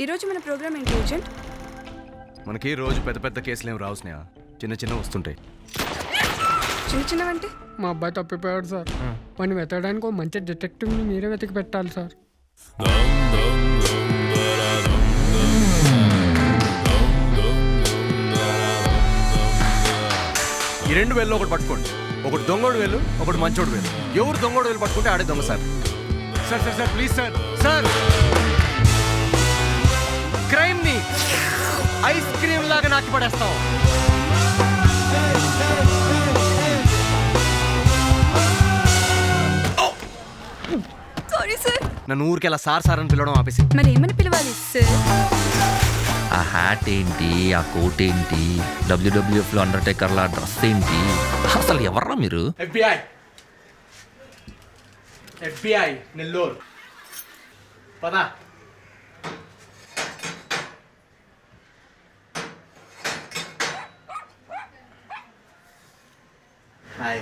ఈరోజు మన ప్రోగ్రామ్ ఏంటి ఏజెంట్? మనకి రోజు పెద్ద పెద్ద కేసులు ఏమి రావు స్నేహ, చిన్న చిన్న వస్తుంటాయి. చిన్న చిన్నవంటే? మా అబ్బాయి తప్పిపోయాడు సార్. వాడిని వెతకడానికి ఒక మంచి డిటెక్టివ్ని మీరే వెతికి పెట్టాలి సార్. ఈ 2 వేలు ఒకటి పట్టుకోండి. ఒకటి దొంగోడు వేలు, ఒకటి మంచోడు వేలు. ఎవరు దొంగోడు వేలు పట్టుకుంటే ఆడే దొంగ sir. Sir sir sir please sir. Sir crime ని ఐస్ క్రీమ్ లాగా నాకి పడేస్తాం. Sorry sir. నన్ను ఊరికి అలా సార్ సార్ అని పిలవడం ఆపేసి. మరి ఏమని పిలవాలి సార్? ఆ హ్యాట్ ఏంటి, ఆ కోట్ ఏంటి, డబ్ల్యూడబ్ల్యూఎఫ్లో అండర్టేకర్ల డ్రెస్ ఏంటి, అసలు ఎవర్రా మీరు? FBI నెల్లూరు పదా. హాయ్.